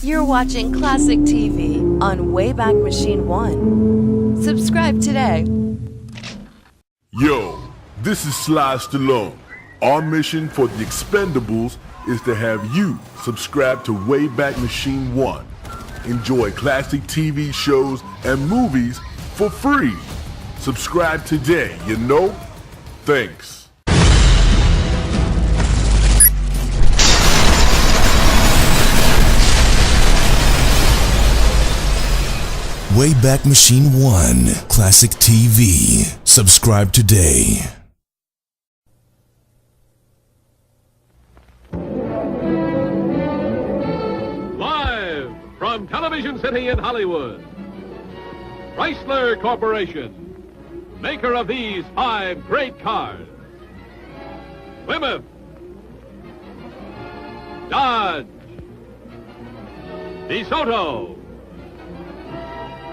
You're watching Classic TV on Wayback Machine 1. Subscribe today. Yo, this is Sly Stallone. Our mission for the Expendables is to have you subscribe to Wayback Machine 1. Enjoy classic TV shows and movies for free. Subscribe today, you know? Thanks. Wayback Machine 1, Classic TV. Subscribe today. Live from Television City in Hollywood, Chrysler Corporation, maker of these 5 great cars. Plymouth, Dodge, DeSoto,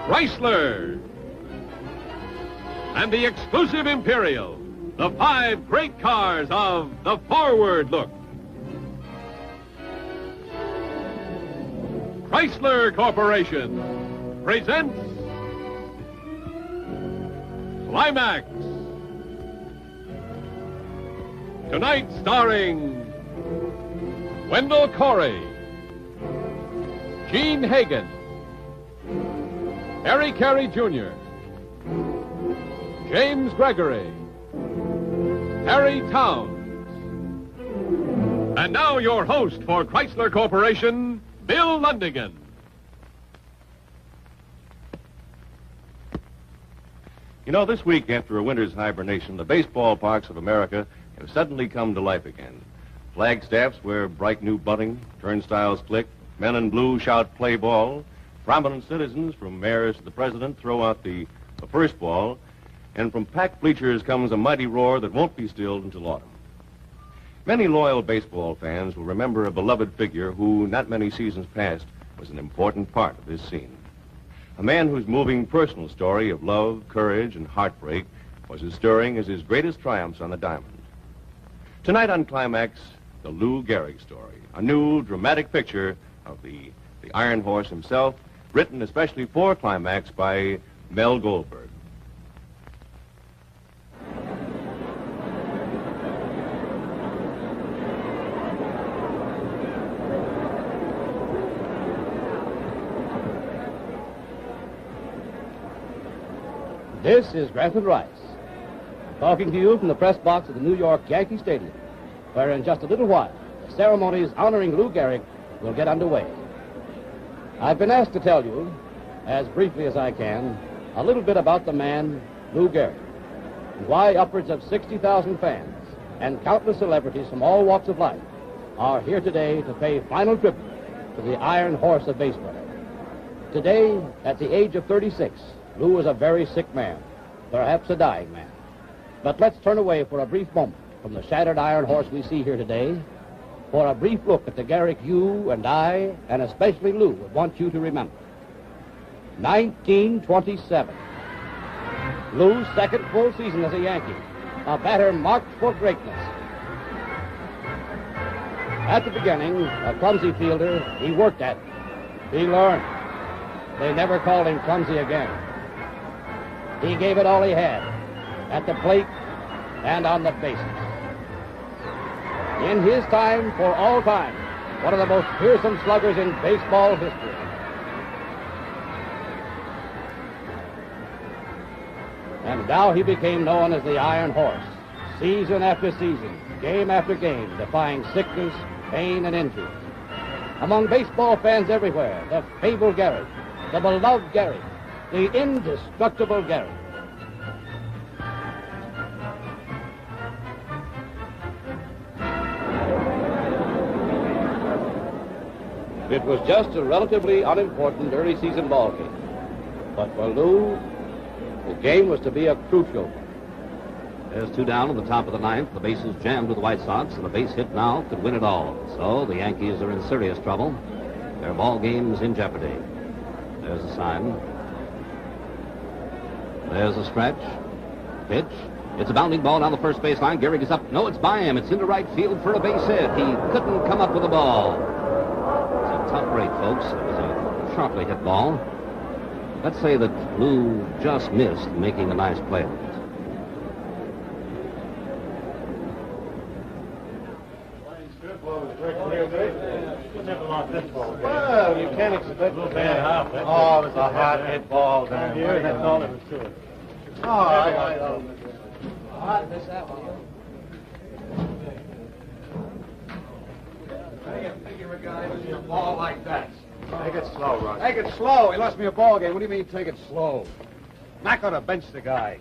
Chrysler, and the exclusive Imperial, the 5 great cars of the forward look. Chrysler Corporation presents Climax. Tonight starring Wendell Corey, Gene Hagen, Carey Jr., James Gregory, Harry Towns. And now your host for Chrysler Corporation, Bill Lundigan. You know, this week after a winter's hibernation, the baseball parks of America have suddenly come to life again. Flagstaffs wear bright new bunting, turnstiles click, men in blue shout play ball. Prominent citizens, from mayors to the president, throw out the first ball, and from packed bleachers comes a mighty roar that won't be stilled until autumn. Many loyal baseball fans will remember a beloved figure who, not many seasons past, was an important part of this scene. A man whose moving personal story of love, courage, and heartbreak was as stirring as his greatest triumphs on the diamond. Tonight on Climax, the Lou Gehrig Story, a new dramatic picture of the Iron Horse himself, written especially for Climax by Mel Goldberg. This is Granton Rice, talking to you from the press box of the New York Yankee Stadium, where in just a little while, the ceremonies honoring Lou Gehrig will get underway. I've been asked to tell you, as briefly as I can, a little bit about the man, Lou Gehrig, and why upwards of 60,000 fans and countless celebrities from all walks of life are here today to pay final tribute to the Iron Horse of baseball. Today, at the age of 36, Lou is a very sick man, perhaps a dying man. But let's turn away for a brief moment from the shattered Iron Horse we see here today for a brief look at the Gehrig you and I, and especially Lou, would want you to remember. 1927. Lou's second full season as a Yankee, a batter marked for greatness. At the beginning, a clumsy fielder, he worked at it. He learned. They never called him clumsy again. He gave it all he had, at the plate and on the bases. In his time, for all time, one of the most fearsome sluggers in baseball history. And now he became known as the Iron Horse, season after season, game after game, defying sickness, pain, and injury. Among baseball fans everywhere, the fabled Gehrig, the beloved Gehrig, the indestructible Gehrig. It was just a relatively unimportant early season ball game. But for Lou, the game was to be a crucial one. There's 2 down in the top of the 9th. The bases jammed with the White Sox, and a base hit now could win it all. So the Yankees are in serious trouble. Their ball game's in jeopardy. There's a sign. There's a stretch. Pitch. It's a bounding ball down the first baseline. Gehrig is up. No, it's by him. It's into right field for a base hit. He couldn't come up with the ball. It's a tough break, folks. It was a sharply hit ball. Let's say that Lou just missed making a nice play of it. Well, you can't expect a bad half. Oh, it was a hot hit ball down here. That's all there was to it. Oh, I missed that one. How do you figure a guy loses a ball like that? Take it slow, Russ. Take it slow. He lost me a ball game. What do you mean take it slow? Mac ought to bench the guy.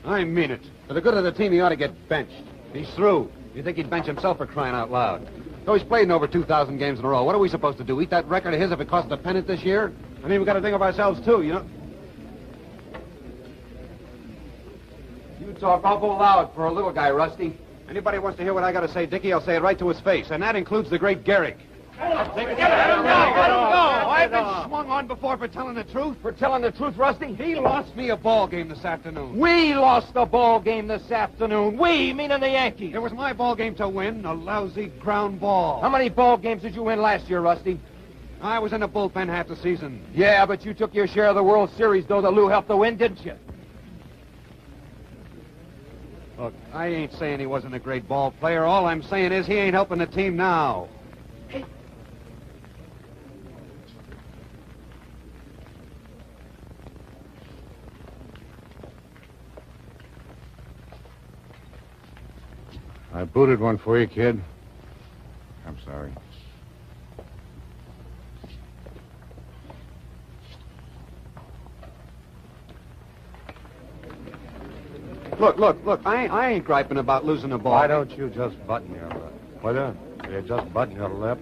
I mean it. For the good of the team, he ought to get benched. He's through. You think he'd bench himself for crying out loud? So he's played in over 2,000 games in a row. What are we supposed to do? Eat that record of his if it costs a pennant this year? I mean, we got to think of ourselves, too, you know? You talk awful loud for a little guy, Rusty. Anybody wants to hear what I got to say, Dickey, I'll say it right to his face. And that includes the great Gehrig. Let him go! I've been swung on before for telling the truth. For telling the truth, Rusty? He lost me a ball game this afternoon. We lost the ball game this afternoon. We, meaning the Yankees. It was my ball game to win, a lousy ground ball. How many ball games did you win last year, Rusty? I was in the bullpen half the season. Yeah, but you took your share of the World Series, though, that Lou helped to win, didn't you? Look, I ain't saying he wasn't a great ball player. All I'm saying is he ain't helping the team now. I booted one for you, kid. I'm sorry. Look, I ain't griping about losing a ball. Why don't you just button your lip? What? You just button your lip?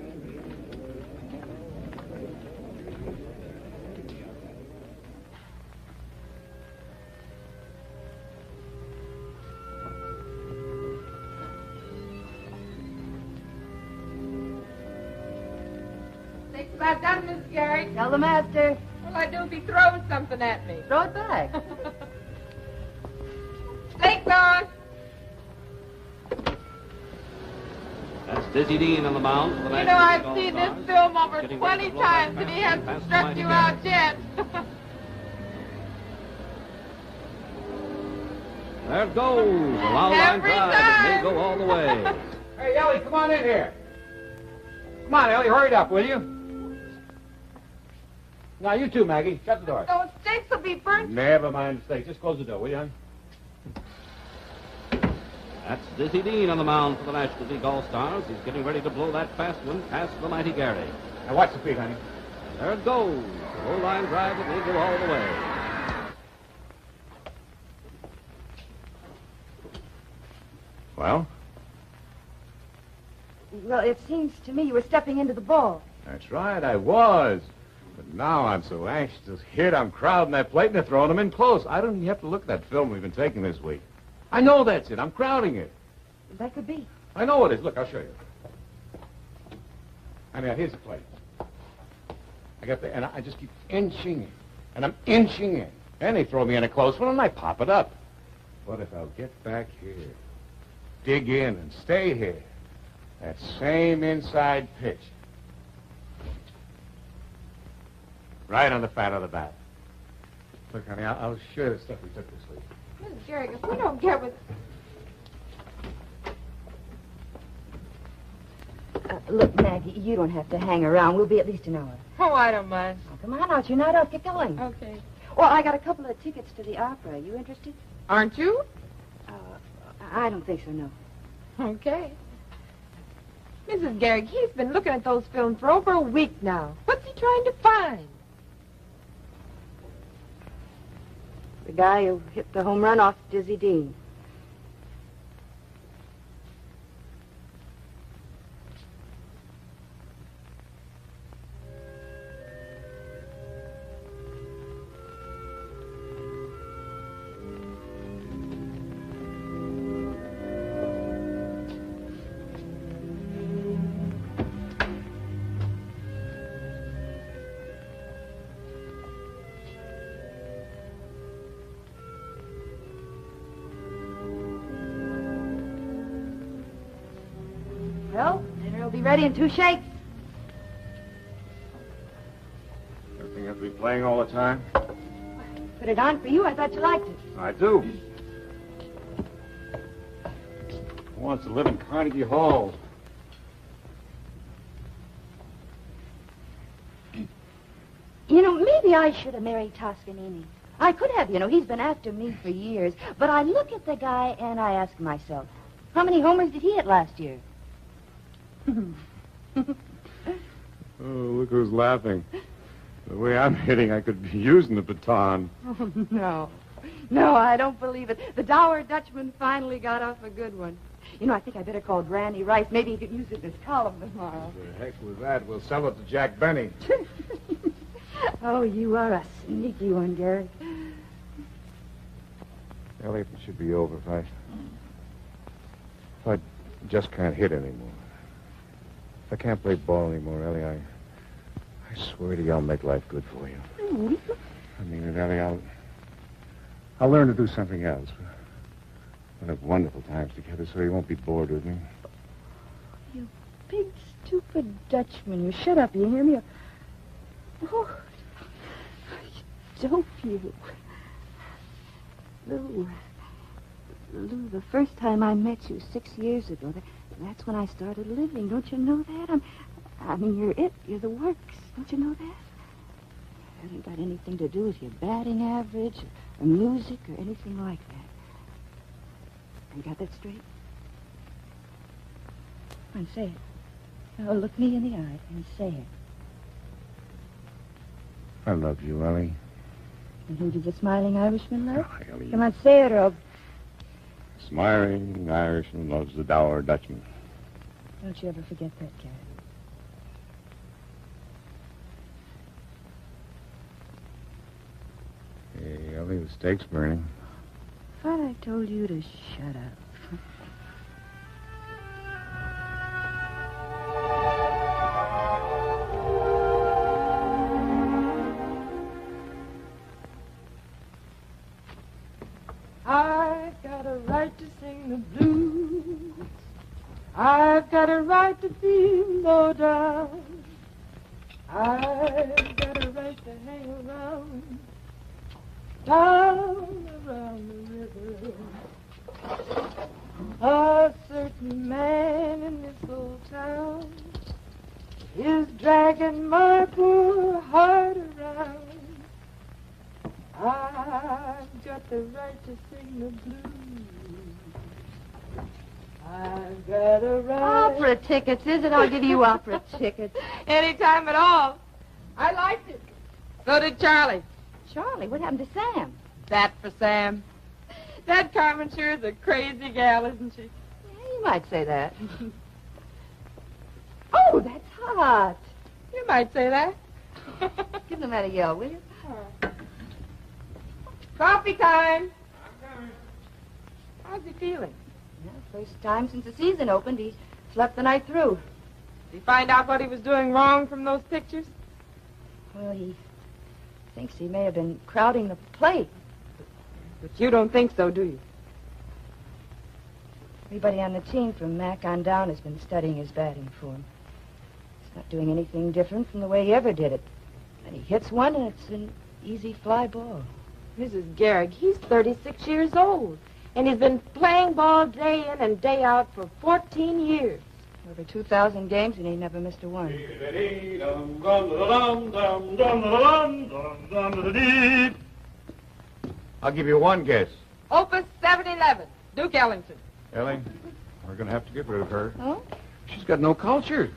Thanks about done, Miss Gehrig. Tell the master. All I do is be throwing something at me. Throw it back. Steak's on. That's Dizzy Dean on the mound. For the You National know, I've League seen All-Stars. this film over Getting 20 ready to blow that times, and he pass hasn't past the struck mighty you Gehrig. out yet. There it goes. A loud line Every drive. It may time. go all the way. Hey, Ellie, come on in here. Come on, Ellie, hurry it up, will you? Now, you too, Maggie. Shut the door. Those steaks will be burnt. Never mind the steak. Just close the door, will you, hon? That's Dizzy Dean on the mound for the National League All-Stars. He's getting ready to blow that fast one past the mighty Gehrig. Now, watch the feet, honey. There it goes. A low line drive that may go all the way. Well, Well, it seems to me you were stepping into the ball. that's right, I was. But now I'm so anxious to hit, I'm crowding that plate and they're throwing them in close. I don't even have to look at that film we've been taking this week. I know that's it. I'm crowding it. That could be. I know it is. Look, I'll show you. I mean, here's the plate. I got the, and I just keep inching in. And I'm inching in. And they throw me in a close one and I pop it up. But if I'll get back here, dig in and stay here, that same inside pitch, right on the fat of the bat. Look, honey, I'll show you the stuff we took this week. Miss Gehrig, if we don't get with... Look, Maggie, you don't have to hang around. We'll be at least an hour. Oh, I don't mind. Oh, come on out. You're not out. Get going. Okay. Well, I got a couple of tickets to the opera. You interested? Aren't you? I don't think so, no. Okay. Mrs. Gehrig, he's been looking at those films for over a week now. What's he trying to find? The guy who hit the home run off Dizzy Dean. Well, dinner will be ready in 2 shakes. to be playing all the time? Put it on for you. I thought you liked it. I do. Who wants to live in Carnegie Hall? You know, maybe I should have married Toscanini. I could have, you know. He's been after me for years. But I look at the guy and I ask myself, how many homers did he hit last year? Oh, look who's laughing. The way I'm hitting, I could be using the baton. Oh, no. No, I don't believe it. The dour Dutchman finally got off a good one. You know, I think I better call Granny Rice. Maybe he could use it in his column tomorrow. The heck with that. We'll sell it to Jack Benny. Oh, you are a sneaky one, Gary. Ellie, it should be over if I just can't hit anymore. If I can't play ball anymore, Ellie, I swear to you I'll make life good for you. I mean it, Ellie. I'll learn to do something else. We'll have wonderful times together so you won't be bored with me. You big, stupid Dutchman. You shut up, you hear me? Oh, dope you. Lou, the first time I met you 6 years ago, that's when I started living. Don't you know that? I mean, you're it. You're the works. Don't you know that? It hasn't got anything to do with your batting average or music or anything like that. You got that straight? Come on, say it. Oh, look me in the eye and say it. I love you, Ellie. And who did the smiling Irishman love? Oh, Ellie. Come on, say it, or I'll... Smiling Irishman loves the dour Dutchman. Don't you ever forget that, Gary. Hey, Ellie, the steak's burning. Thought I told you to shut up. I've got a right to sing the blues. I've got a right to feel low down. I've got a right to hang around, down around the river. A certain man in this old town is dragging my poor heart around. I've got the right to sing the blues. I've got a right... Opera tickets, is it? I'll give you opera tickets. Anytime at all. I liked it. So did Charlie. Charlie, what happened to Sam? That for Sam. That Carmen sure is a crazy gal, isn't she? Yeah, you might say that. Oh, that's hot. You might say that. Give them that a yell, will you? Coffee time. How's he feeling? Yeah, first time since the season opened, he slept the night through. Did he find out what he was doing wrong from those pictures? Well, he thinks he may have been crowding the plate. But you don't think so, do you? Everybody on the team from Mac on down has been studying his batting form. He's not doing anything different from the way he ever did it. And he hits one, and it's an easy fly ball. Mrs. Gehrig, he's 36 years old. And he's been playing ball day in and day out for 14 years. Over 2,000 games, and he never missed a one. I'll give you one guess. Opus 711, Duke Ellington. Ellie, we're going to have to get rid of her. Oh? She's got no culture.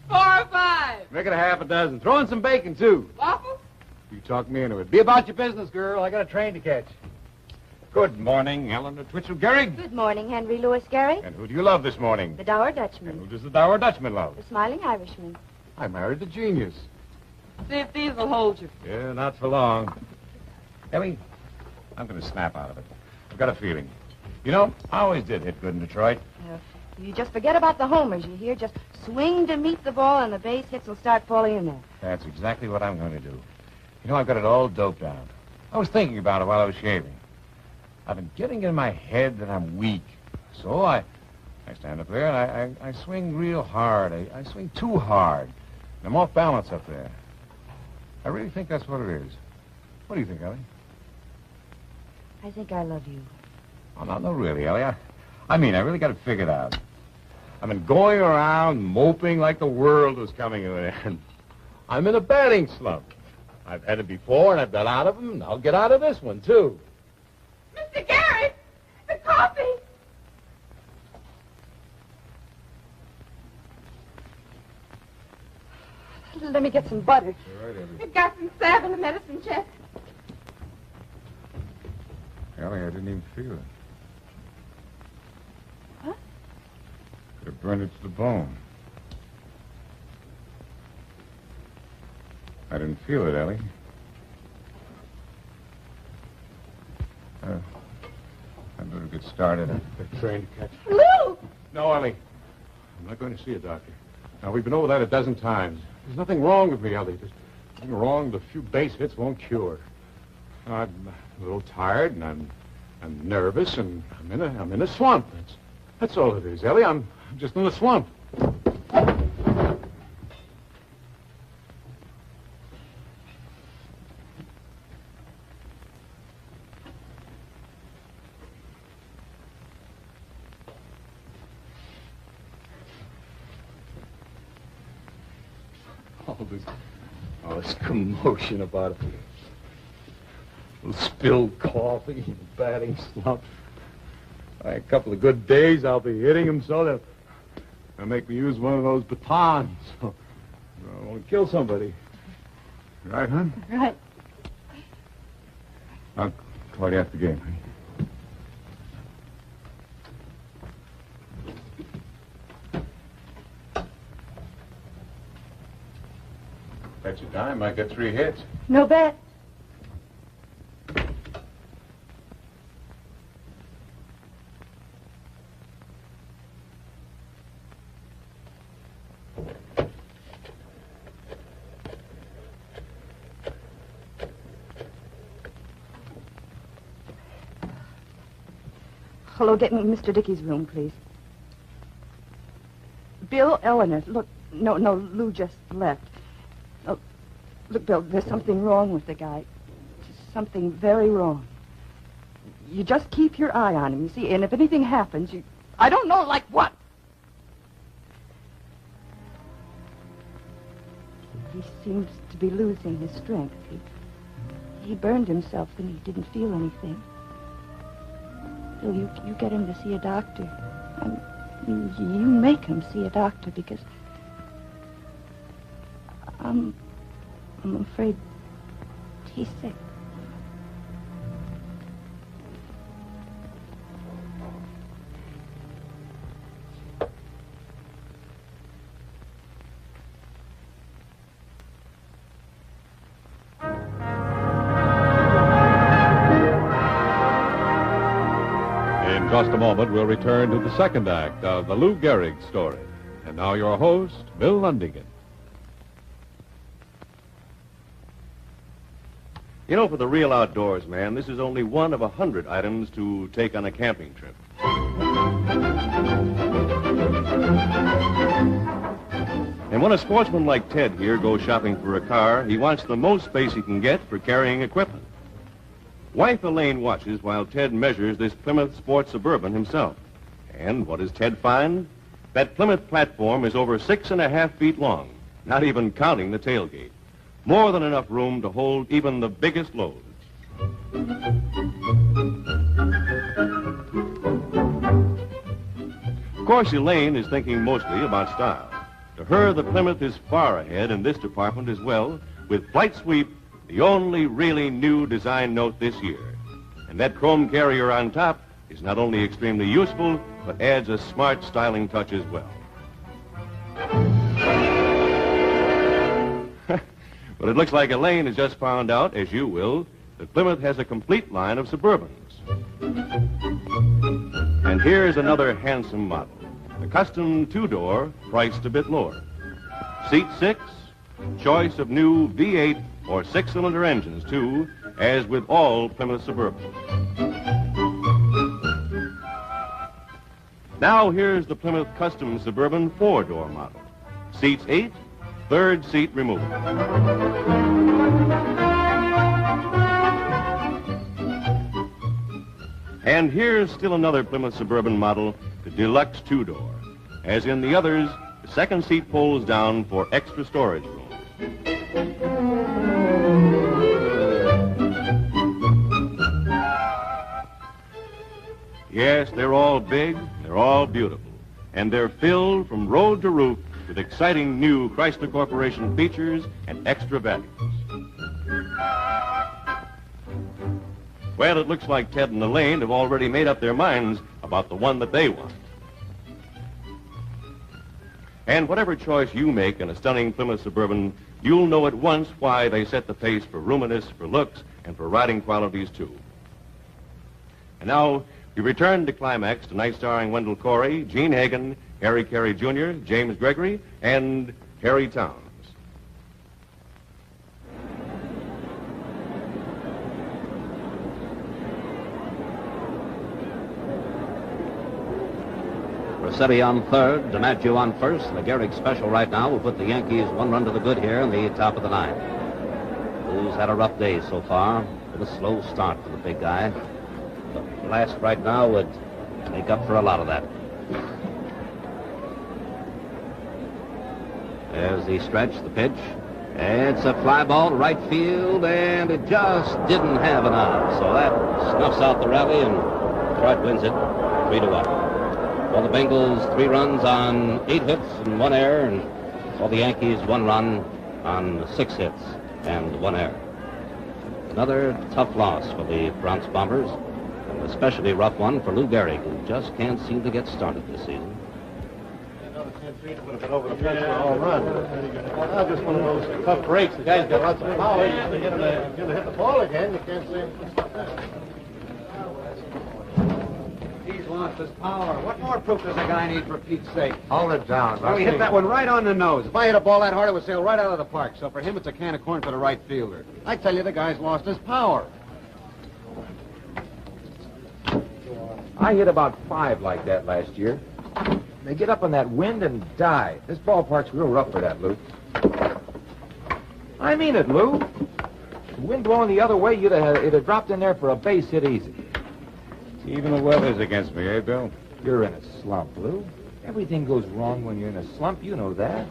4 or 5. Make it a half a dozen. Throw in some bacon, too. Waffles? You talk me into it. Be about your business, girl. I got a train to catch. Good morning, Eleanor Twitchell Gehrig. Good morning, Henry Louis Gehrig. And who do you love this morning? The dour And Dutchman. who does the dour Dutchman love? The smiling Irishman. I married the genius. See if these will hold you. Yeah, not for long. Ellie, I'm going to snap out of it. I've got a feeling. You know, I always did hit good in Detroit. You just forget about the homers, you hear? Just swing to meet the ball, and the base hits will start falling in there. That's exactly what I'm going to do. You know, I've got it all doped out. I was thinking about it while I was shaving. I've been getting in my head that I'm weak. So I stand up there and I swing real hard. I swing too hard. And I'm off balance up there. I really think that's what it is. What do you think, Ellie? I think I love you. Oh, no, really, Ellie. I mean, I really got it figured out. I've been going around moping like the world was coming to an end. I'm in a batting slump. I've had it before, and I've got out of them, and I'll get out of this one, too. Mr. Gehrig, the coffee. Let me get some butter. All right, Ellie. We've got some salve in the medicine chest. Ellie, I didn't even feel it. What? It burned it to the bone. I didn't feel it, Ellie. I better get started. The train to catch. Lou! No, Ellie. I'm not going to see a doctor. Now, we've been over that a dozen times. There's nothing wrong with me, Ellie. There's nothing wrong. The few base hits won't cure. I'm a little tired, and I'm nervous, and I'm in a swamp. That's all it is, Ellie. I'm just in a swamp. All this commotion about it. Spilled coffee, batting slump. A couple of good days, I'll be hitting him so they'll make me use one of those batons. So I won't kill somebody. Right, hon? Right. I'll call you after the game, honey. Bet your dime I got 3 hits. No bet. Hello, get me Mr. Dickey's room, please. Bill, Eleanor. Look, no, Lou just left. Oh, look, Bill, there's something wrong with the guy. Something very wrong. You just keep your eye on him, you see, and if anything happens, I don't know, like what? He seems to be losing his strength. He burned himself and he didn't feel anything. Bill, you get him to see a doctor. You make him see a doctor because I'm afraid he's sick. In just a moment, we'll return to the second act of the Lou Gehrig Story. And now your host, Bill Lundigan. You know, for the real outdoors man, this is only one of 100 items to take on a camping trip. And when a sportsman like Ted here goes shopping for a car, he wants the most space he can get for carrying equipment. Wife Elaine watches while Ted measures this Plymouth Sport Suburban himself. And what does Ted find? That Plymouth platform is over 6.5 feet long, not even counting the tailgate. More than enough room to hold even the biggest loads. Of course, Elaine is thinking mostly about style. To her, the Plymouth is far ahead in this department as well, with Flight Sweep, the only really new design note this year. And that chrome carrier on top is not only extremely useful, but adds a smart styling touch as well. But it looks like Elaine has just found out, as you will, that Plymouth has a complete line of Suburbans. And here's another handsome model. The custom 2-door, priced a bit lower. Seat 6, choice of new V8 or 6-cylinder engines, too, as with all Plymouth Suburbans. Now here's the Plymouth Custom Suburban 4-door model. Seats 8, third seat removed. And here's still another Plymouth Suburban model, the deluxe two-door. As in the others, the second seat folds down for extra storage room. Yes, they're all big, they're all beautiful, and they're filled from road to roof with exciting new Chrysler Corporation features and extra values. Well, it looks like Ted and Elaine have already made up their minds about the one that they want. And whatever choice you make in a stunning Plymouth Suburban, you'll know at once why they set the pace for roominess, for looks, and for riding qualities, too. And now, we return to Climax, tonight starring Wendell Corey, Gene Hagen, Carey Jr., James Gregory, and Harry Towns. Rossetti on third, DiMaggio on first. The Gehrig special right now will put the Yankees 1 run to the good here in the top of the ninth. Lou's had a rough day so far. With a slow start for the big guy. But last right now would make up for a lot of that. There's the stretch, the pitch. It's a fly ball to right field, and it just didn't have an arm. So that snuffs out the rally, and Detroit wins it 3-1. For the Bengals, 3 runs on 8 hits and 1 error, and for the Yankees, 1 run on 6 hits and 1 error. Another tough loss for the Bronx Bombers, and an especially rough one for Lou Gehrig, who just can't seem to get started this season. Would have been over the fence for a home run. Now just one of those tough breaks. The guy's got lots of power. You get him to hit the ball again, you can't say him stop that. He's lost his power. What more proof does a guy need, for Pete's sake? Hold it down. Well, he hit that one right on the nose. If I hit a ball that hard, it would sail right out of the park. So for him, it's a can of corn for the right fielder. I tell you, the guy's lost his power. I hit about 5 like that last year. They get up on that wind and die. This ballpark's real rough for that, Lou. I mean it, Lou. The wind blowing the other way, it'd have dropped in there for a base hit easy. Even the weather's against me, eh, Bill? You're in a slump, Lou. Everything goes wrong when you're in a slump. You know that.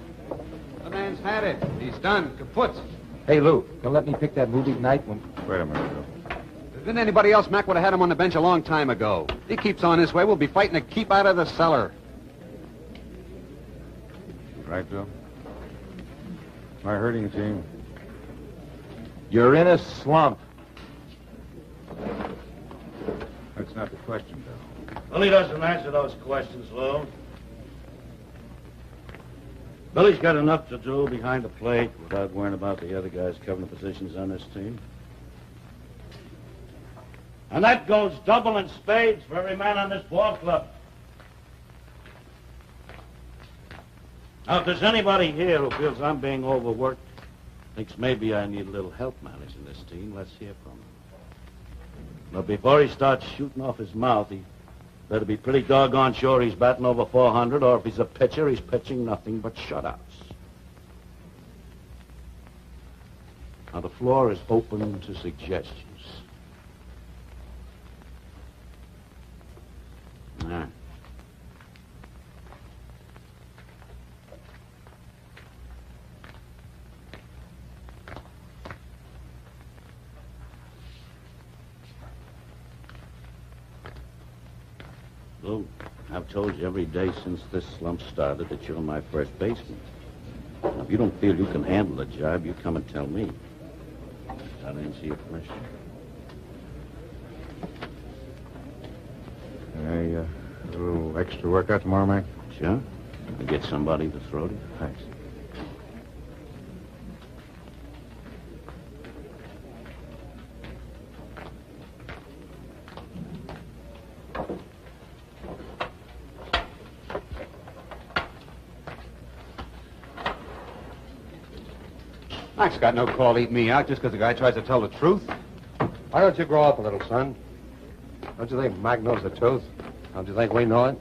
The man's had it. He's done. Kaput. Hey, Lou, you'll let me pick that movie tonight when... Wait a minute, Bill. If there'd been anybody else, Mac would have had him on the bench a long time ago. If he keeps on this way, we'll be fighting to keep out of the cellar. Right, Bill? My hurting team. You're in a slump. That's not the question, Bill. Well, he doesn't answer those questions, Lou. Billy's got enough to do behind the plate without worrying about the other guys covering the positions on this team. And that goes double in spades for every man on this ball club. Now, if there's anybody here who feels I'm being overworked, thinks maybe I need a little help managing this team, let's hear from him. But before he starts shooting off his mouth, he better be pretty doggone sure he's batting over 400, or if he's a pitcher, he's pitching nothing but shutouts. Now, the floor is open to suggestions. All right. Lou, I've told you every day since this slump started that you're my first baseman. Now, if you don't feel you can handle the job, you come and tell me. I'll answer your question. Hey, a little extra workout tomorrow, Mac? Sure. I'll get somebody to throw to you. Thanks. Mac's got no call to eat me out just because the guy tries to tell the truth. Why don't you grow up a little, son? Don't you think Mac knows the truth? Don't you think we know it?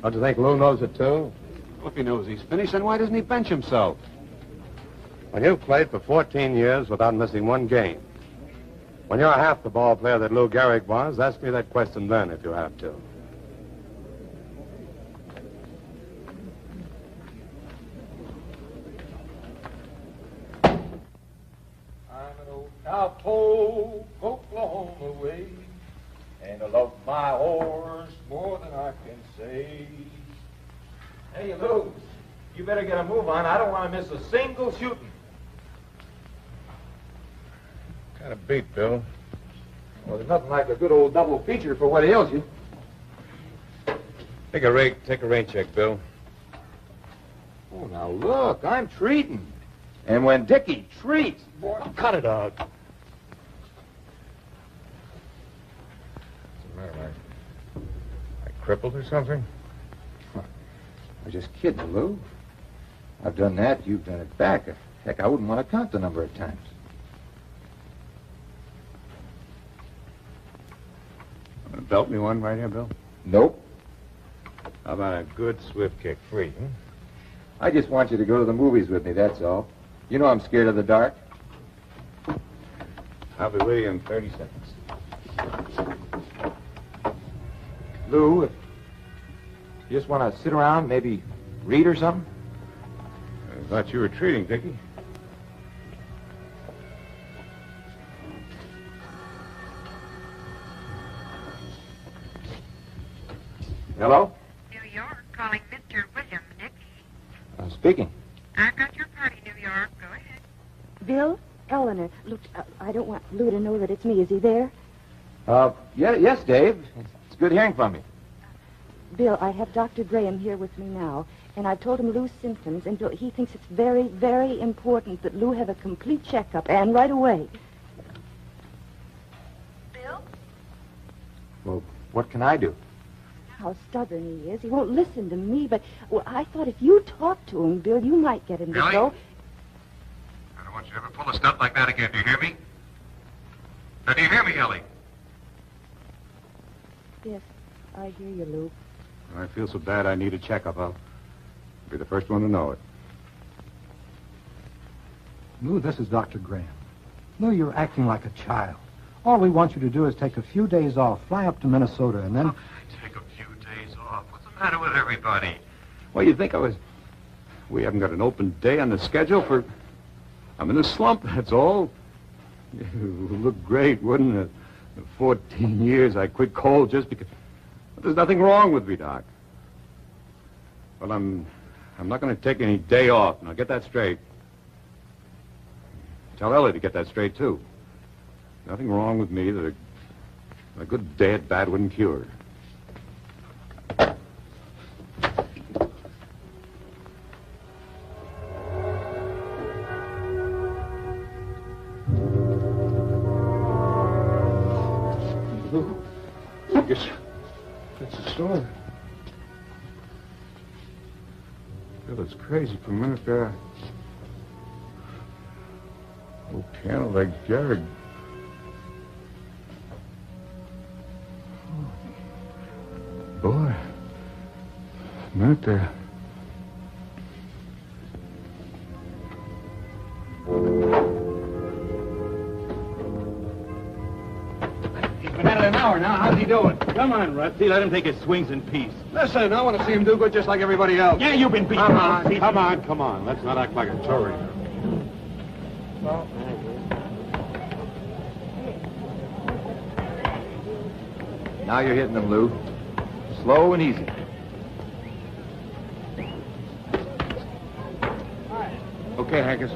Don't you think Lou knows it, too? Well, if he knows he's finished, then why doesn't he bench himself? When you've played for 14 years without missing one game, When you're half the ball player that Lou Gehrig was, ask me that question then if you have to. I'm an old cowpoke, Oklahoma way, and I love my horse more than I can say. Hey, Lou, you better get a move on. I don't want to miss a single shooting. Kind of beat, Bill. Well, there's nothing like a good old double feature for what ails you. Take a rain check, Bill. Oh, now look, I'm treating. And when Dickey treats, boy, Cut it out. What's the matter, I crippled or something? I was just kidding, Lou. I've done that, you've done it back. Heck, I wouldn't want to count the number of times. Belt me one right here, Bill? Nope. How about a good swift kick, free? I just want you to go to the movies with me, that's all. You know I'm scared of the dark. I'll be with you in 30 seconds. Lou, if you just want to sit around, maybe read or something? I thought you were treating, Dickey. Hello? New York, calling Mr. William Dickey. Speaking. I've got your party, New York. Go ahead. Bill? Eleanor. Look, I don't want Lou to know that it's me. Is he there? Yes, Dave. It's good hearing from you. Bill, I have Dr. Graham here with me now, and I've told him Lou's symptoms, and Bill, he thinks it's very, very important that Lou have a complete checkup, and right away. Bill? Well, what can I do? How stubborn he is. He won't listen to me, but I thought if you talked to him, Bill, you might get him to Really? go. I don't want you to ever pull a stunt like that again. Do you hear me? Now, do you hear me, Ellie? Yes, I hear you, Lou. I feel so bad I need a checkup. I'll be the first one to know it. Lou, this is Dr. Graham. Lou, you're acting like a child. All we want you to do is take a few days off, fly up to Minnesota, and then... Take a few days off. What's the matter with everybody? Well, you think I was... We haven't got an open day on the schedule for... I'm in a slump, that's all. It would look great, wouldn't it? In 14 years, I quit cold just because... But there's nothing wrong with me, Doc. Well, I'm not going to take any day off. Now, get that straight. Tell Ellie to get that straight, too. Nothing wrong with me that a good day at bat wouldn't cure. Lou, I guess that's the story. Bill, it's crazy. For a minute there... Oh, piano like Gehrig. Boy, a minute there. He's been at it an hour now. How's he doing? Come on, Rusty. Let him take his swings in peace. Listen, I want to see him do good just like everybody else. Yeah, you've been beaten. Come on. Let's not act like a tourist. Now you're hitting them, Lou. Slow and easy. Okay, Haggis.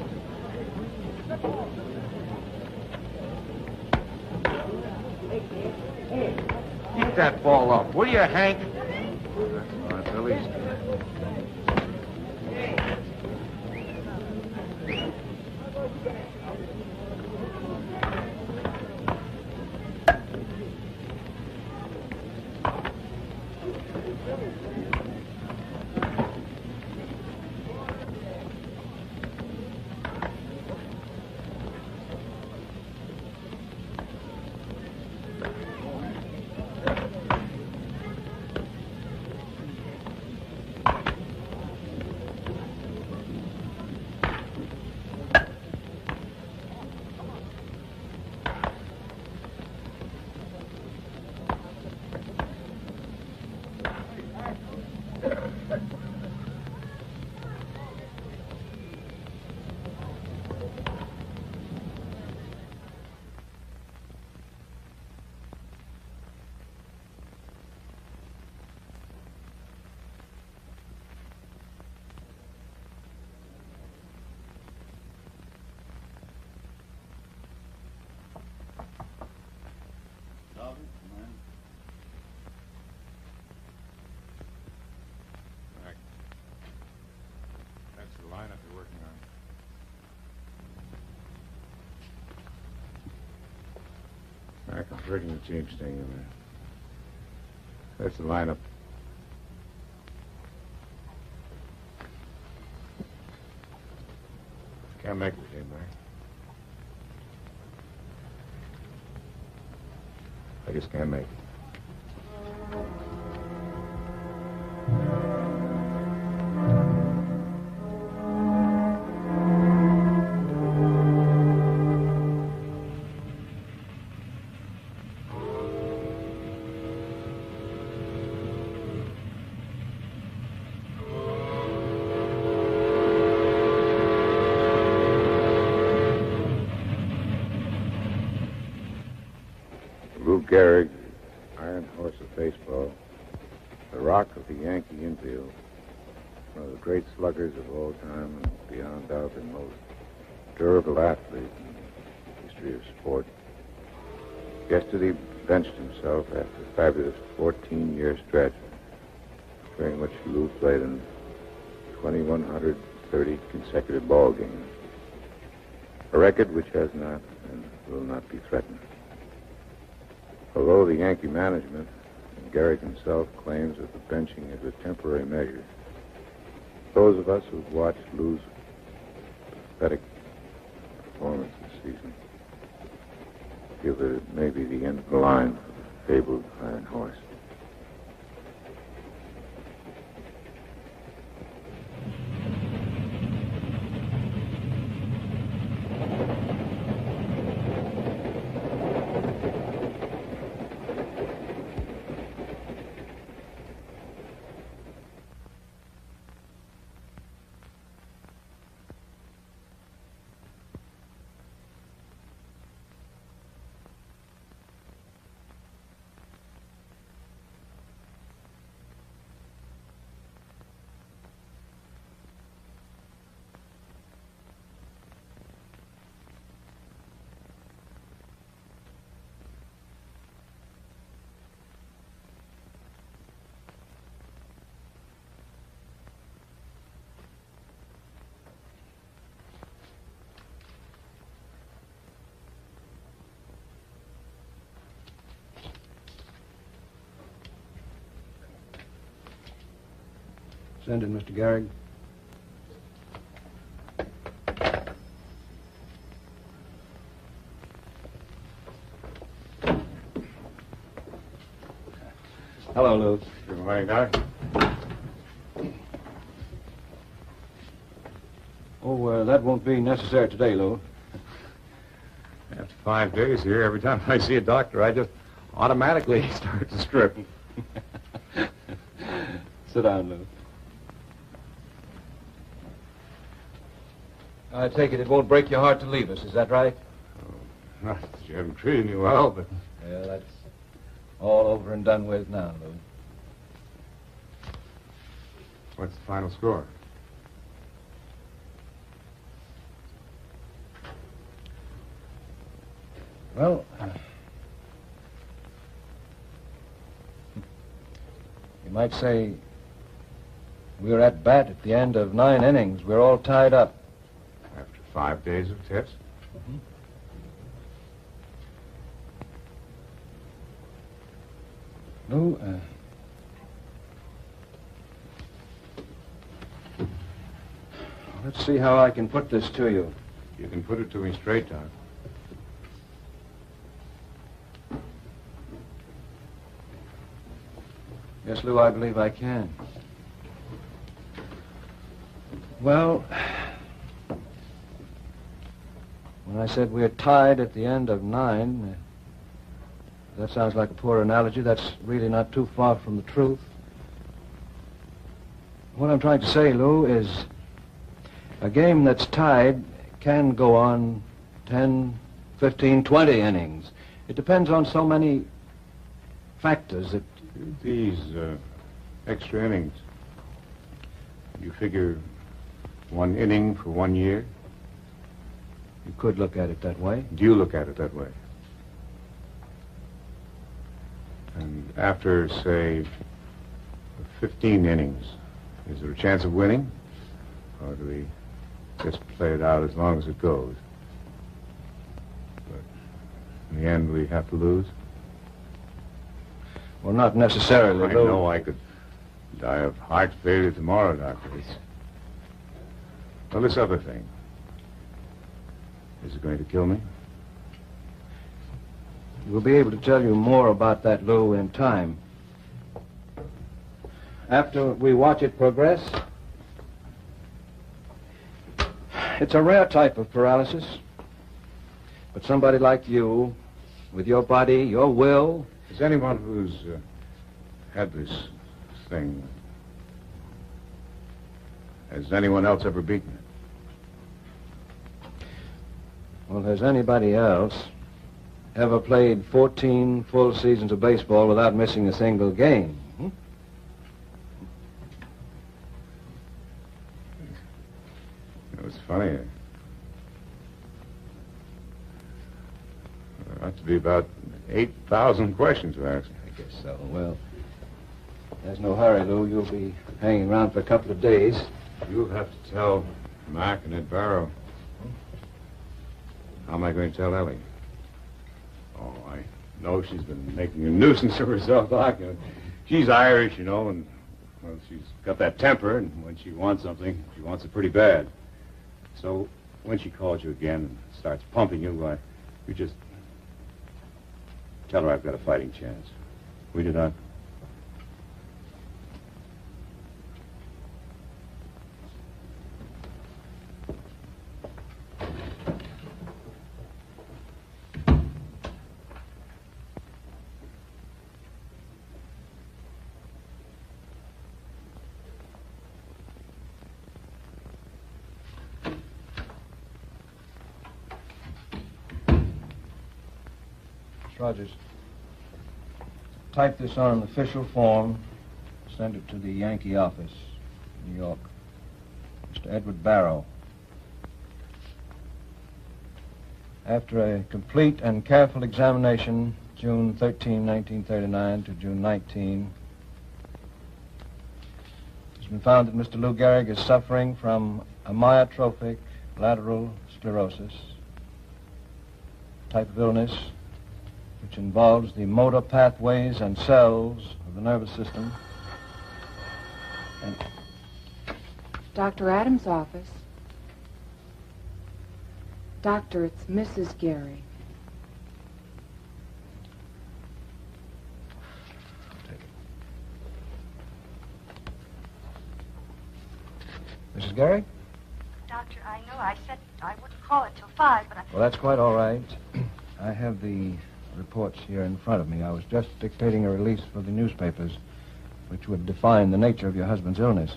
Keep that ball up, will you, Hank? That's all right, Billy. hurting the cheek staying in there. That's the lineup. Can't make it, Mike. I just can't make it. Lou Gehrig, iron horse of baseball, the rock of the Yankee infield, one of the great sluggers of all time, and beyond doubt the most durable athlete in the history of sport. Yesterday benched himself after a fabulous 14-year stretch, during which Lou played in 2,130 consecutive ball games, a record which has not and will not be threatened. Although the Yankee management and Gehrig himself claims that the benching is a temporary measure, those of us who've watched Lou's pathetic performance this season feel that it may be the end of the line for the fabled iron horse. Send in, Mr. Gehrig. Hello, Lou. Good morning, Doc. Oh, that won't be necessary today, Lou. After 5 days here, every time I see a doctor, I just automatically start to strip. Sit down, Lou. I take it won't break your heart to leave us, is that right? Oh, not that you haven't treated me well, but... Yeah, that's all over and done with now, Lou. What's the final score? Well, you might say we were at bat at the end of 9 innings. We're all tied up. After 5 days of tests? Mm-hmm. Lou, let's see how I can put this to you. You can put it to me straight, Doc. Yes, Lou, I believe I can. Well, when I said we're tied at the end of 9, that sounds like a poor analogy. That's really not too far from the truth. What I'm trying to say, Lou, is a game that's tied can go on 10, 15, 20 innings. It depends on so many factors that... These extra innings, you figure 1 inning for 1 year? You could look at it that way. Do you look at it that way? And after, say, 15 innings, is there a chance of winning? Or do we just play it out as long as it goes? But in the end, we have to lose? Well, not necessarily, I Lou. know I could die of heart failure tomorrow, Doctor. Well, this other thing. Is it going to kill me? We'll be able to tell you more about that, Lou, in time. After we watch it progress, it's a rare type of paralysis. But somebody like you, with your body, your will... Is anyone who's had this thing, has anyone else ever beaten it? Well, has anybody else ever played 14 full seasons of baseball without missing a single game? It was funny. There ought to be about 8,000 questions to ask. I guess so. Well, there's no hurry, Lou. You'll be hanging around for a couple of days. You'll have to tell Mac and Ed Barrow. How am I going to tell Ellie? Oh, I know she's been making a nuisance of herself, Doc. She's Irish, you know, and, well, she's got that temper, and when she wants something, she wants it pretty bad. So when she calls you again and starts pumping you, why, you just tell her I've got a fighting chance. Will you, Doc? Rogers, type this on an official form, send it to the Yankee office, New York. Mr. Edward Barrow. After a complete and careful examination, June 13, 1939 to June 19, it's been found that Mr. Lou Gehrig is suffering from amyotrophic lateral sclerosis, type of illness which involves the motor pathways and cells of the nervous system. And Dr. Adams' office. Doctor, it's Mrs. Gehrig. Mrs. Gehrig? Doctor, I know I said I wouldn't call it till 5, but Well, that's quite all right. I have the reports here in front of me. I was just dictating a release for the newspapers, which would define the nature of your husband's illness.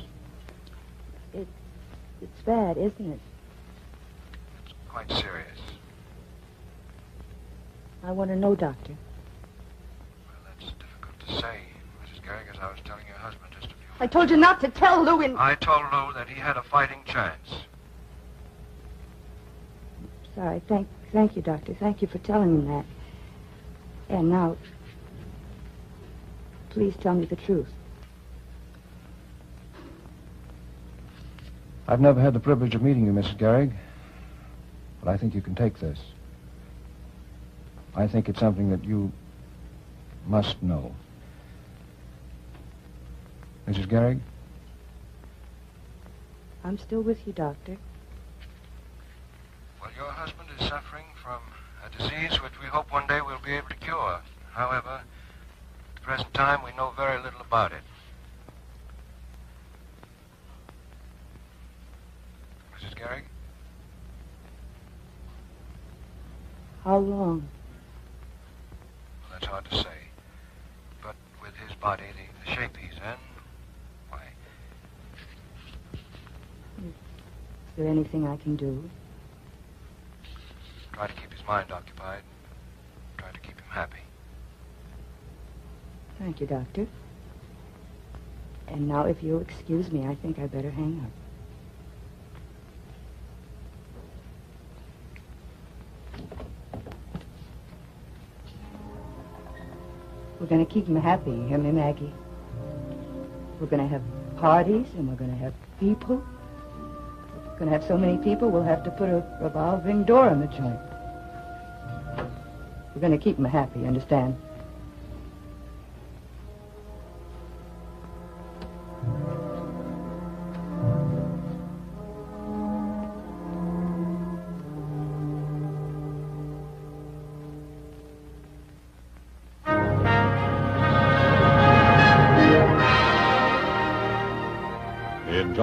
It's bad, isn't it? It's quite serious. I want to know, Doctor. Well, that's difficult to say, Mrs. Gehrig, as I was telling your husband just a few... I told you not to tell Lou in... I told Lou that he had a fighting chance. Sorry, thank you, Doctor. Thank you for telling him that. And now, please tell me the truth. I've never had the privilege of meeting you, Mrs. Gehrig, but I think you can take this. I think it's something that you must know. Mrs. Gehrig? I'm still with you, Doctor. Well, your husband is suffering from a disease which we hope one day we'll be able to cure. However, at the present time, we know very little about it. Mrs. Gehrig? How long? Well, that's hard to say. But with his body, the shape he's in, why... Is there anything I can do? Try to keep his mind occupied. Try to keep him happy. Thank you, Doctor. And now, if you'll excuse me, I think I better hang up. We're going to keep him happy, you hear me, Maggie? We're going to have parties, and we're going to have people. We're going to have so many people, we'll have to put a revolving door in the joint. We're going to keep him happy, understand?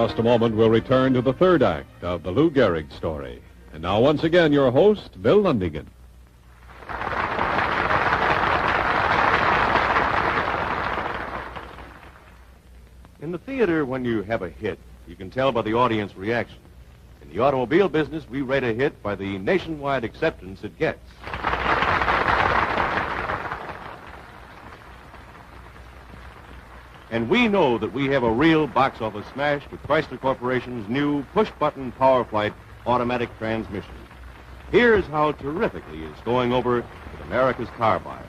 just a moment, we'll return to the third act of the Lou Gehrig Story. And now, once again, your host, Bill Lundigan. In the theater, when you have a hit, you can tell by the audience reaction. In the automobile business, we rate a hit by the nationwide acceptance it gets. And we know that we have a real box office smash with Chrysler Corporation's new push-button Power Flight automatic transmission. Here's how terrifically it's going over with America's car buyers.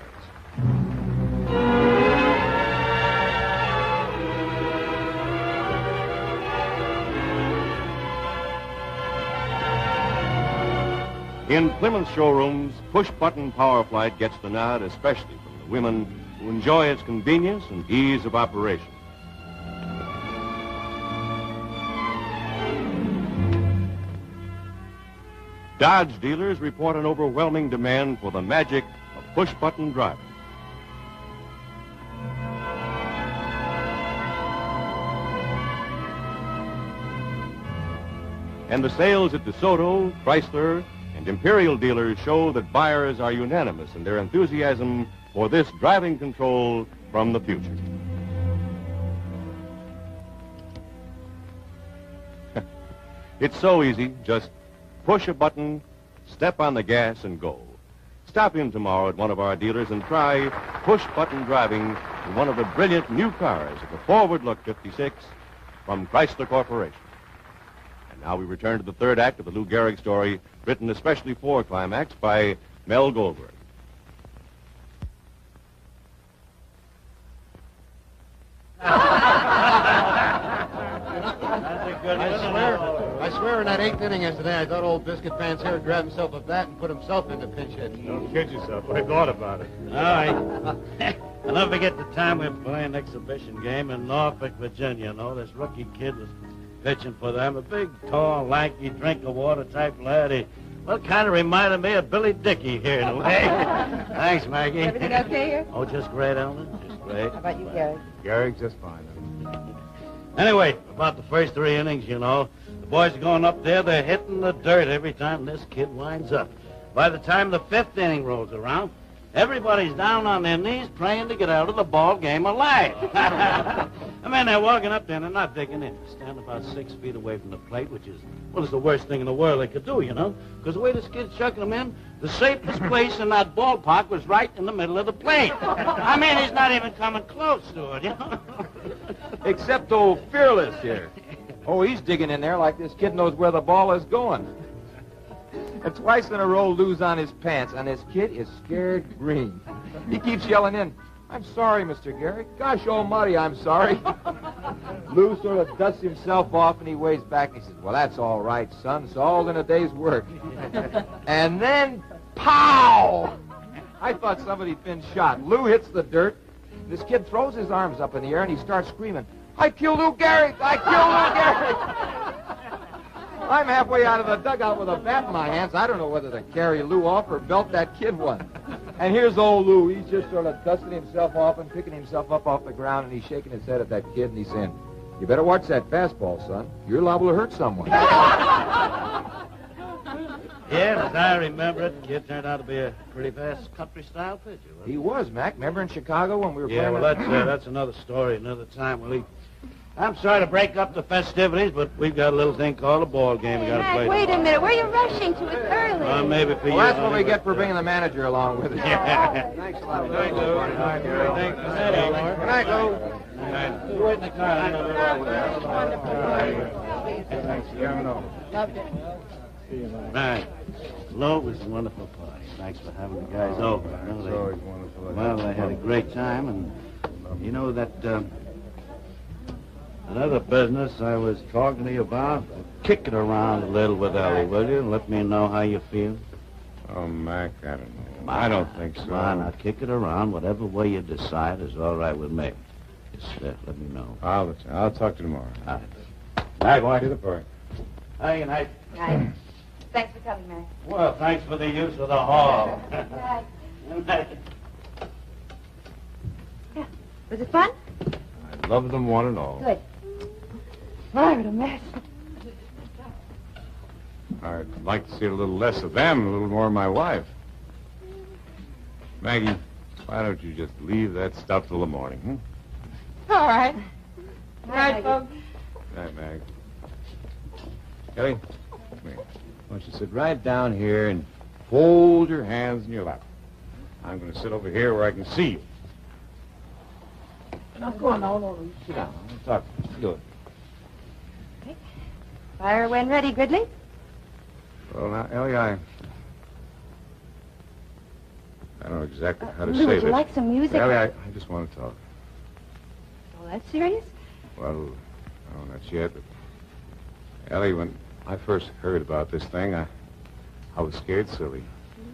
In Plymouth showrooms, push-button Power Flight gets the nod, especially from the women who enjoy its convenience and ease of operation. Dodge dealers report an overwhelming demand for the magic of push-button driving. And the sales at DeSoto, Chrysler, and Imperial dealers show that buyers are unanimous in their enthusiasm for this driving control from the future. It's so easy. Just push a button, step on the gas, and go. Stop in tomorrow at one of our dealers and try push-button driving in one of the brilliant new cars of the Forward Look 56 from Chrysler Corporation. And now we return to the third act of the Lou Gehrig Story, written especially for Climax by Mel Goldberg. I swear in that eighth inning yesterday, I thought old Biscuit Pants here would grab himself a bat and put himself into pinch hit. Don't kid yourself. I thought about it. All right. I'll never forget the time we were playing an exhibition game in Norfolk, Virginia. You know, this rookie kid was pitching for them. A big, tall, lanky, drink-of-water type lad. He, well, kind of reminded me of Billy Dickey here in a way. Thanks, Maggie. Everything okay here? Oh, just great, Ellen. Just great. How about you, Gary? Gehrig, just fine. Anyway, about the first three innings, you know, the boys are going up there, they're hitting the dirt every time this kid winds up. By the time the fifth inning rolls around, everybody's down on their knees praying to get out of the ball game alive. I mean, they're walking up there and they're not digging in. They stand about 6 feet away from the plate, which is, well, it's the worst thing in the world they could do, you know, because the way this kid's chucking them in, the safest place in that ballpark was right in the middle of the plate. I mean, he's not even coming close to it, you know. Except old Fearless here. Oh, he's digging in there like this kid knows where the ball is going. And twice in a row, Lou's on his pants, and this kid is scared green. He keeps yelling in, "I'm sorry, Mr. Gehrig. Gosh almighty, I'm sorry." Lou sort of dusts himself off, and he waves back, and he says, "Well, that's all right, son. It's all in a day's work." And then, pow! I thought somebody'd been shot. Lou hits the dirt. This kid throws his arms up in the air, and he starts screaming, "I killed Lou Gehrig! I killed Lou Gehrig!" I'm halfway out of the dugout with a bat in my hands. I don't know whether to carry Lou off or belt that kid one. And here's old Lou. He's just sort of dusting himself off and picking himself up off the ground, and he's shaking his head at that kid, and he's saying, "You better watch that fastball, son. You're liable to hurt someone." Yeah, as I remember it, the kid turned out to be a pretty fast country-style pitcher. He was, Mac. Remember in Chicago when we were Yeah, playing? well, that's another story, another time. Well, I'm sorry to break up the festivities, but we've got a little thing called a ball game we got to play. Wait a minute. Where are you rushing to? It's early. Maybe for you. Well, that's what we get for bringing the manager along with us. Yeah. Thanks a lot. Thanks, Lou. Good night, Lou. You wait in the car. Loved it. Right. Lou, it was a wonderful party. Thanks for having the guys over. It's always wonderful. Well, they had a great time, and you know that another business I was talking to you about, kick it around a little with Ellie, will you? Let me know how you feel. Oh, Mac, I don't know. I don't think so. Come on, now kick it around. Whatever way you decide is all right with me. Just let me know. I'll talk to you tomorrow. All right. Night, going to the park. Hey, good night. Night. Thanks for coming, Mary. Well, thanks for the use of the hall. Night. Good night. Yeah. Was it fun? I love them one and all. Good. My, what a mess. I'd like to see a little less of them, a little more of my wife. Maggie, why don't you just leave that stuff till the morning, All right. All right, folks. Good night, Mag. Kelly, come here. Why don't you sit right down here and fold your hands in your lap. I'm going to sit over here where I can see you. Now, go on, no, sit down. I'm talk. Good. Fire when ready, Gridley. Well, now, Ellie, I don't know exactly how to Lou, say would this. you like some music? Ellie, I just want to talk. Oh, that's serious? Well, no, not yet. But Ellie, when I first heard about this thing, I was scared silly.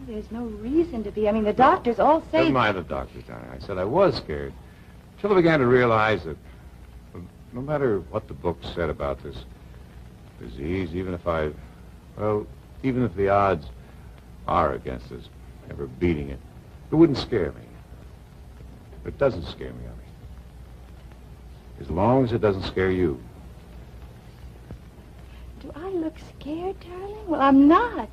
Lou, there's no reason to be. I mean, the doctors all say... Never mind the doctors, Johnny. I said I was scared. Until I began to realize that no matter what the book said about this disease, even if the odds are against us ever beating it, it wouldn't scare me. It doesn't scare me, Ellie. As long as it doesn't scare you. Do I look scared, darling? Well, I'm not.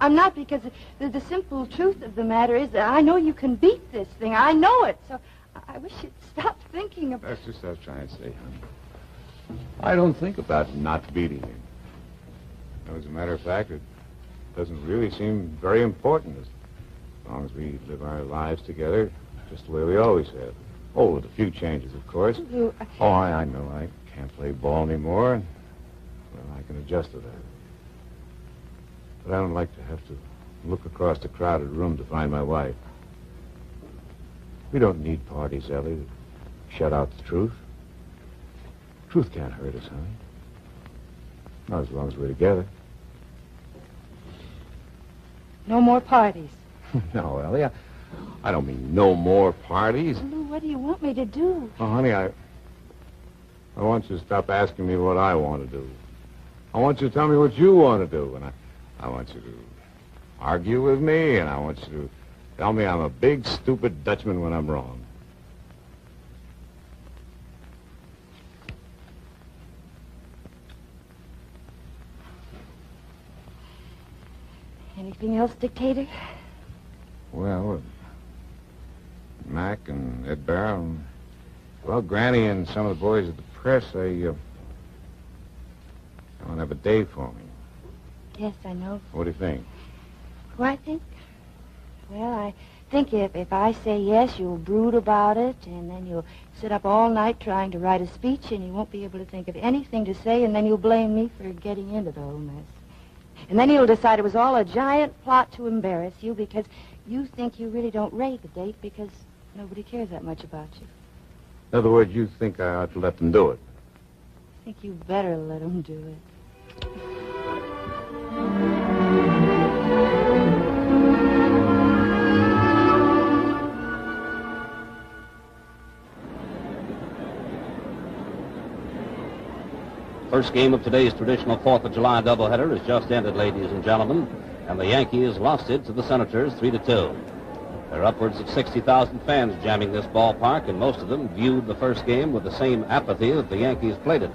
I'm not, because the simple truth of the matter is that I know you can beat this thing. I know it. So I wish you'd stop thinking about... That's just what I was trying to say, honey. I don't think about not beating it. As a matter of fact, it doesn't really seem very important as long as we live our lives together just the way we always have. Oh, with a few changes, of course. Lou, Oh, I know I can't play ball anymore, and well, I can adjust to that. But I don't like to have to look across the crowded room to find my wife. We don't need parties, Ellie, to shut out the truth. Truth can't hurt us, honey. Not as long as we're together. no more parties. No, Ellie, I don't mean no more parties. Lou, what do you want me to do? Oh, honey, I want you to stop asking me what I want to do. I want you to tell me what you want to do, and I want you to argue with me, and I want you to tell me I'm a big, stupid Dutchman when I'm wrong. Anything else, Dictator? Well, Mac and Ed Barrow, well, Granny and some of the boys at the press, they want to have a day for me. Yes, I know. What do you think? Who I think? Well, I think if I say yes, you'll brood about it, and then you'll sit up all night trying to write a speech, and you won't be able to think of anything to say, and then you'll blame me for getting into the whole mess. And then you'll decide it was all a giant plot to embarrass you because you think you really don't rate the date because nobody cares that much about you. In other words, you think I ought to let them do it? I think you better let them do it. First game of today's traditional 4th of July doubleheader has just ended, ladies and gentlemen, and the Yankees lost it to the Senators 3-2. There are upwards of 60,000 fans jamming this ballpark, and most of them viewed the first game with the same apathy that the Yankees played it.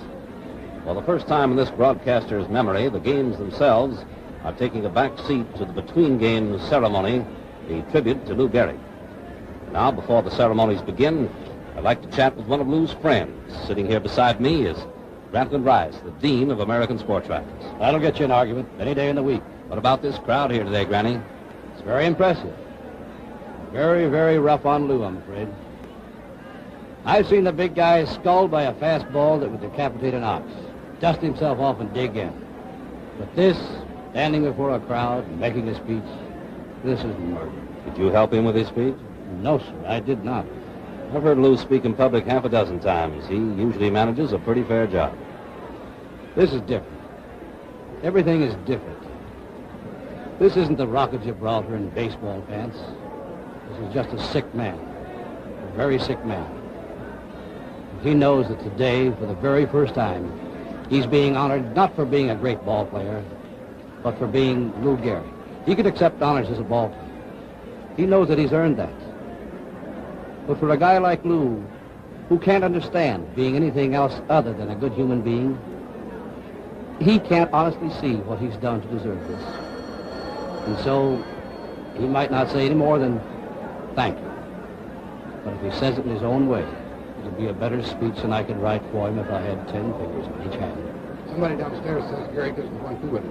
For the first time in this broadcaster's memory, the games themselves are taking a back seat to the between-games ceremony, the tribute to Lou Gehrig. Now, before the ceremonies begin, I'd like to chat with one of Lou's friends. Sitting here beside me is Grantland Rice, the Dean of American Sports Writers. That'll get you an argument any day in the week. What about this crowd here today, Granny? It's very impressive. Very, very rough on Lou, I'm afraid. I've seen the big guy sculled by a fastball that would decapitate an ox, dust himself off and dig in. But this, standing before a crowd and making a speech, this is murder. Did you help him with his speech? No, sir, I did not. I've heard Lou speak in public half a dozen times. He usually manages a pretty fair job. This is different. Everything is different. This isn't the Rock of Gibraltar in baseball pants. This is just a sick man. A very sick man. He knows that today, for the very first time, he's being honored not for being a great ball player, but for being Lou Gehrig. He could accept honors as a ball player. He knows that he's earned that. But for a guy like Lou, who can't understand being anything else other than a good human being, he can't honestly see what he's done to deserve this. And so he might not say any more than thank you. But if he says it in his own way, it'll be a better speech than I could write for him if I had 10 fingers on each hand. Somebody downstairs says Gary doesn't want to do it.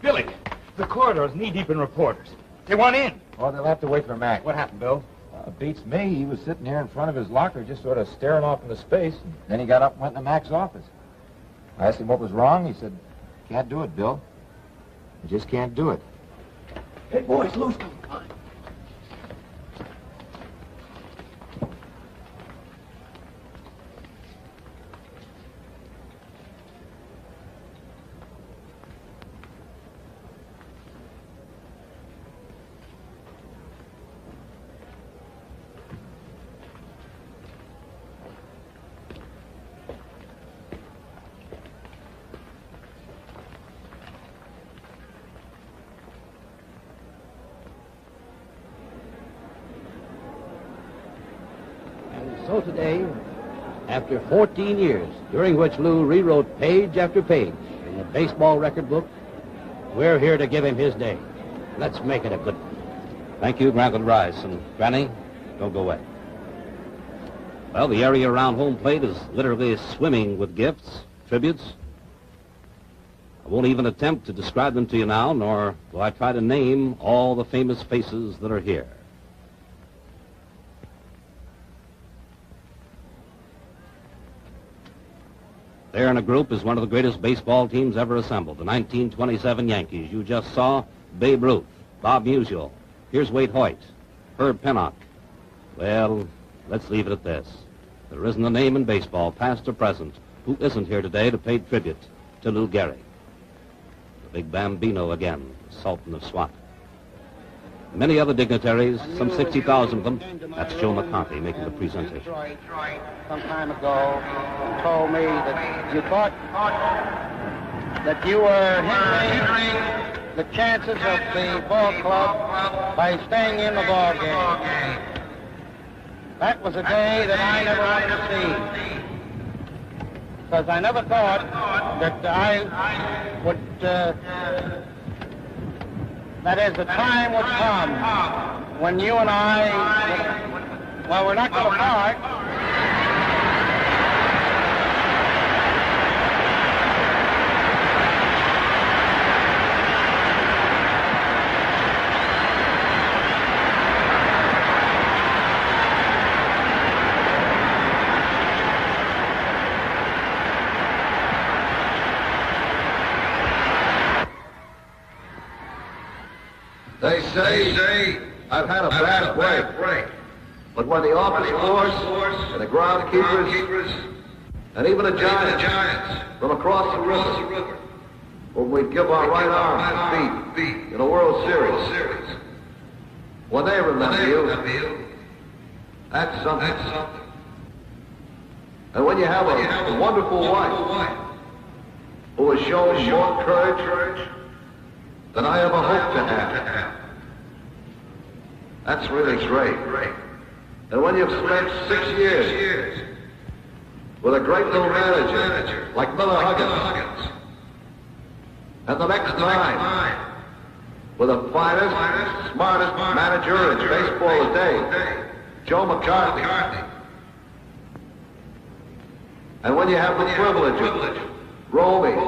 Billy, the corridor's knee-deep in reporters. They want in. Oh, they'll have to wait for Mac. What happened, Bill? Beats me. He was sitting here in front of his locker just sort of staring off into space. And then he got up and went into Mac's office. I asked him what was wrong. He said, can't do it, Bill. I just can't do it. Hey, boys, Lou's coming. Come on. So today, after 14 years, during which Lou rewrote page after page in the baseball record book, we're here to give him his day. Let's make it a good one. Thank you, Grandpa Rice. And Granny, don't go away. Well, the area around home plate is literally swimming with gifts, tributes. I won't even attempt to describe them to you now, nor will I try to name all the famous faces that are here. There in a group is one of the greatest baseball teams ever assembled, the 1927 Yankees. You just saw Babe Ruth, Bob Musial. Here's Wade Hoyt, Herb Pennock. Well, let's leave it at this. There isn't a name in baseball, past or present, who isn't here today to pay tribute to Lou Gehrig. The big Bambino again, Sultan of Swat. Many other dignitaries, some 60,000 of them. That's Joe McCarthy making the presentation. Some time ago told me that you thought that you were hindering the chances of the ball club by staying in the ball game. That was a day that I never wanted to see, because I never thought that I would, that is, the time would come when you and I, well, we're not going to part. They say I've had a bad break. But when the office force and the groundkeepers and even the Giants from across the river, when we'd give our right arm a beat in a World Series, when they remember you, that's something. And when you have a wonderful wife who has shown more courage than I ever hoped to have, that's really great. And when you've spent 6 years with a great little manager like Miller Huggins, and the next time with the finest, smartest manager in baseball today, Joe McCarthy. And when you have the privilege of roaming,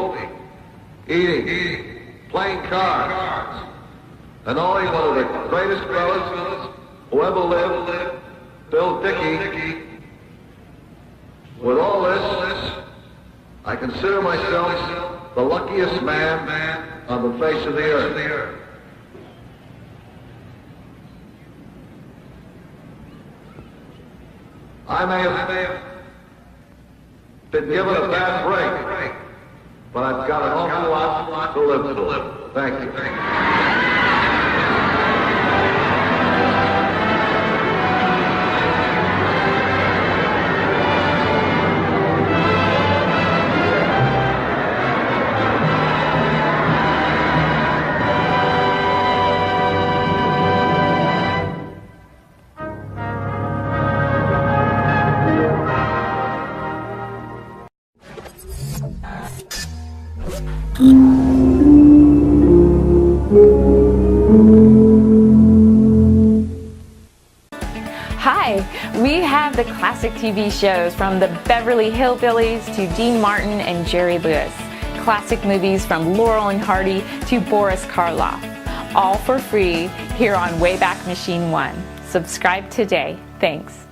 eating, playing cards, and knowing one of the greatest fellas who ever lived, Bill Dickey, with all this, I consider myself the luckiest man on the face of the earth. I may have been given a bad break, but I've got an awful lot to live for. Thank you. Hi, we have the classic TV shows from the Beverly Hillbillies to Dean Martin and Jerry Lewis. Classic movies from Laurel and Hardy to Boris Karloff. All for free here on Wayback Machine 1. Subscribe today. Thanks.